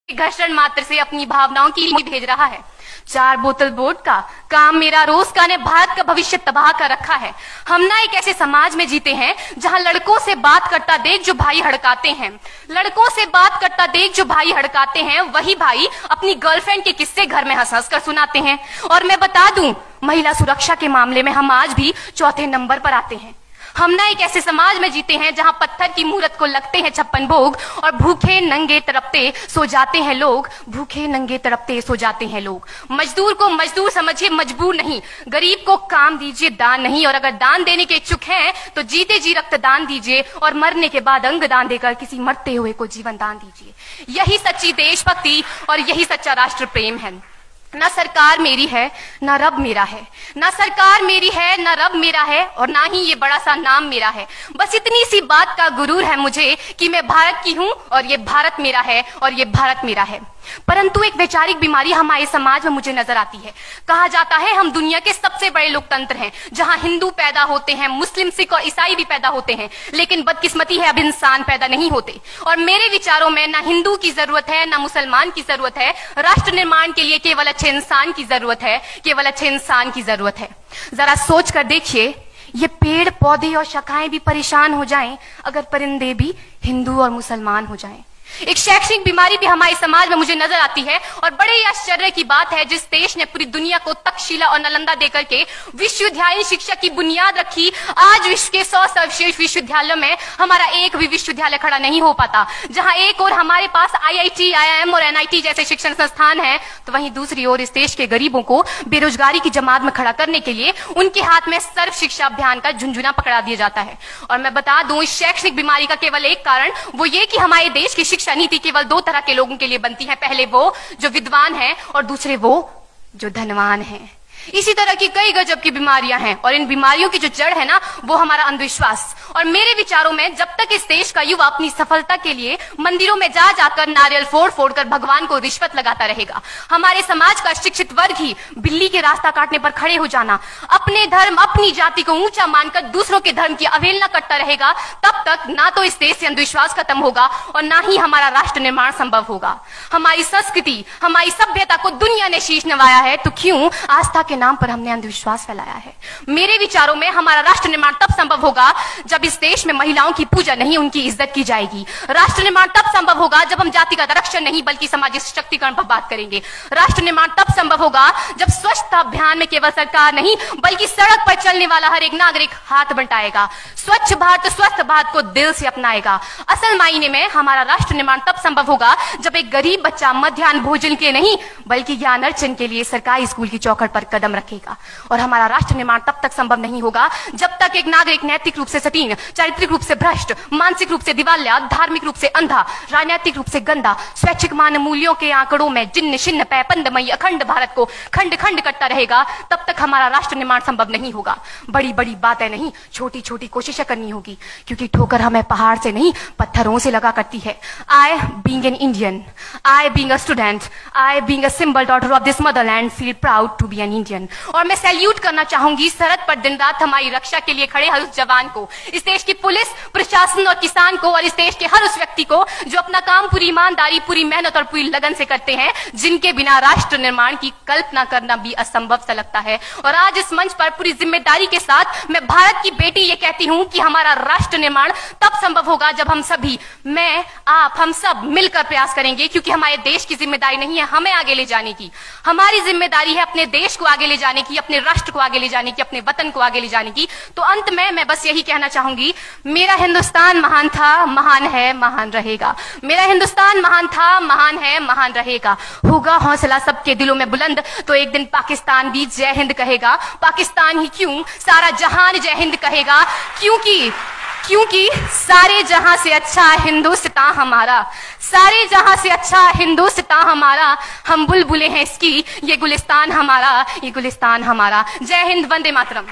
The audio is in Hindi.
घर्षण मात्र से अपनी भावनाओं की लीड भेज रहा है। 4 बोतल वोट का काम मेरा रोज का ने भारत का भविष्य तबाह कर रखा है। हम ना एक ऐसे समाज में जीते हैं जहां लड़कों से बात करता देख जो भाई हड़काते हैं, लड़कों से बात करता देख जो भाई हड़काते हैं, वही भाई अपनी गर्लफ्रेंड के किस्से घर में हंस हंस कर सुनाते हैं। और मैं बता दूं, महिला सुरक्षा के मामले में हम आज भी चौथे नंबर पर आते हैं। हम ना एक ऐसे समाज में जीते हैं जहां पत्थर की मूरत को लगते हैं 56 भोग और भूखे नंगे तड़पते सो जाते हैं लोग, भूखे नंगे तड़पते सो जाते हैं लोग। मजदूर को मजदूर समझिए, मजबूर नहीं। गरीब को काम दीजिए, दान नहीं। और अगर दान देने के इच्छुक हैं तो जीते जी रक्तदान दीजिए और मरने के बाद अंग दान देकर किसी मरते हुए को जीवन दान दीजिए। यही सच्ची देशभक्ति और यही सच्चा राष्ट्र प्रेम है। ना सरकार मेरी है ना रब मेरा है, ना सरकार मेरी है ना रब मेरा है और ना ही ये बड़ा सा नाम मेरा है। बस इतनी सी बात का गुरूर है मुझे कि मैं भारत की हूं और ये भारत मेरा है और ये भारत मेरा है। परंतु एक वैचारिक बीमारी हमारे समाज में मुझे नजर आती है। कहा जाता है हम दुनिया के सबसे बड़े लोकतंत्र हैं, जहां हिंदू पैदा होते हैं, मुस्लिम, सिख और ईसाई भी पैदा होते हैं, लेकिन बदकिस्मती है अब इंसान पैदा नहीं होते। और मेरे विचारों में ना हिंदू की जरूरत है ना मुसलमान की जरूरत है। राष्ट्र निर्माण के लिए केवल अच्छे इंसान की जरूरत है, केवल अच्छे इंसान की जरूरत है। जरा सोच कर देखिए, ये पेड़ पौधे और शाखाएं भी परेशान हो जाएं अगर परिंदे भी हिंदू और मुसलमान हो जाएं। एक शैक्षणिक बीमारी भी हमारे समाज में मुझे नजर आती है और बड़े ही आश्चर्य की बात है, जिस देश ने पूरी दुनिया को तक्षशिला और नालंदा देकर के विश्वविद्यालय शिक्षा की बुनियाद रखी, आज विश्व के 100 सर्वश्रेष्ठ विश्वविद्यालयों में हमारा एक भी विश्वविद्यालय खड़ा नहीं हो पाता। जहां एक और हमारे पास IIT, IIM और NIT जैसे शिक्षण संस्थान है, तो वहीं दूसरी ओर इस देश के गरीबों को बेरोजगारी की जमात में खड़ा करने के लिए उनके हाथ में सर्व शिक्षा अभियान का झुंझुना पकड़ा दिया जाता है। और मैं बता दूं, इस शैक्षणिक बीमारी का केवल एक कारण वो ये कि हमारे देश की शिक्षा नीति केवल 2 तरह के लोगों के लिए बनती है। पहले वो जो विद्वान हैं और दूसरे वो जो धनवान हैं। इसी तरह की कई गजब की बीमारियां हैं और इन बीमारियों की जो जड़ है ना, वो हमारा अंधविश्वास। और मेरे विचारों में जब तक इस देश का युवा अपनी सफलता के लिए मंदिरों में जा जाकर नारियल फोड़ फोड़ कर भगवान को रिश्वत लगाता रहेगा, हमारे समाज का शिक्षित वर्ग ही बिल्ली के रास्ता काटने पर खड़े हो जाना, अपने धर्म अपनी जाति को ऊंचा मानकर दूसरों के धर्म की अवहेलना करता रहेगा, तब तक ना तो इस देश से अंधविश्वास खत्म होगा और ना ही हमारा राष्ट्र निर्माण संभव होगा। हमारी संस्कृति, हमारी सभ्यता को दुनिया ने शीश नवाया है, तो क्यों आस्था के नाम पर हमने अंधविश्वास फैलाया है? मेरे विचारों में हमारा राष्ट्र निर्माण तब संभव होगा जब इस देश में महिलाओं की पूजा नहीं, उनकी इज्जत की जाएगी। राष्ट्र निर्माण तब संभव होगा जब हम जातिगत आरक्षण नहीं बल्कि सामाजिक सशक्तिकरण पर बात करेंगे। राष्ट्र निर्माण तब संभव होगा जब स्वच्छता अभियान में केवल सरकार नहीं बल्कि सड़क पर चलने वाला हर एक नागरिक हाथ बंटाएगा, स्वच्छ भारत स्वस्थ भारत को दिल से अपनाएगा। असल मायने में हमारा राष्ट्र निर्माण तब संभव होगा जब एक गरीब बच्चा मध्याह्न भोजन के नहीं बल्कि ज्ञान अर्जन के लिए सरकारी स्कूल की चौखट पर कदम रखेगा। और हमारा राष्ट्र निर्माण तब तक संभव नहीं होगा जब तक एक नागरिक नैतिक रूप से सतीन, चारित्रिक रूप से भ्रष्ट, मानसिक रूप से दिवालिया, धार्मिक रूप से अंधा, राजनीतिक रूप से गंदा, स्वैच्छिक मान मूल्यों के आंकड़ों में जिन्न शिन्न पैपंदमयी अखंड भारत को खंड खंड करता रहेगा, तब तक हमारा राष्ट्र निर्माण संभव नहीं होगा। बड़ी बड़ी बातें नहीं, छोटी छोटी कोशिशें करनी होगी, क्योंकि ठोकर हमें पहाड़ से नहीं पत्थरों से लगा करती है। I being an Indian, I being a student, I being a symbol daughter of this motherland feel proud to be an Indian। और मैं सैल्यूट करना चाहूंगी सरहद पर दिन रात हमारी रक्षा के लिए खड़े हर उस जवान को, इस देश की पुलिस, प्रशासन और किसान को, और इस देश के हर उस व्यक्ति को जो अपना काम पूरी ईमानदारी, पूरी मेहनत और पूरी लगन से करते हैं, जिनके बिना राष्ट्र निर्माण की कल्पना करना भी असंभव सा लगता है। और आज इस मंच पर पूरी जिम्मेदारी के साथ मैं भारत की बेटी ये कहती हूं कि हमारा राष्ट्र निर्माण तब संभव होगा जब हम सभी, मैं, आप, हम सब मिलकर प्रयास करेंगे, क्योंकि हमारे देश की जिम्मेदारी नहीं है हमें आगे ले जाने की, हमारी जिम्मेदारी है अपने देश को आगे ले जाने की, अपने राष्ट्र को आगे ले जाने की, अपने वतन को आगे ले जाने की। तो अंत में मैं बस यही कहना चाहूंगी, मेरा हिंदुस्तान महान था, महान है, महान रहेगा। मेरा हिंदुस्तान महान था, महान है, महान रहेगा। होगा हौसला सबके दिलों में बुलंद तो एक दिन पाकिस्तान भी जय हिंद कहेगा। पाकिस्तान ही क्यों, सारा जहान जय हिंद कहेगा, क्योंकि सारे जहां से अच्छा हिंदुस्तान हमारा, सारे जहां से अच्छा हिंदुस्तान हमारा, हम बुलबुलें हैं इसकी, ये गुलिस्तान हमारा, ये गुलिस्तान हमारा। जय हिंद, वंदे मातरम।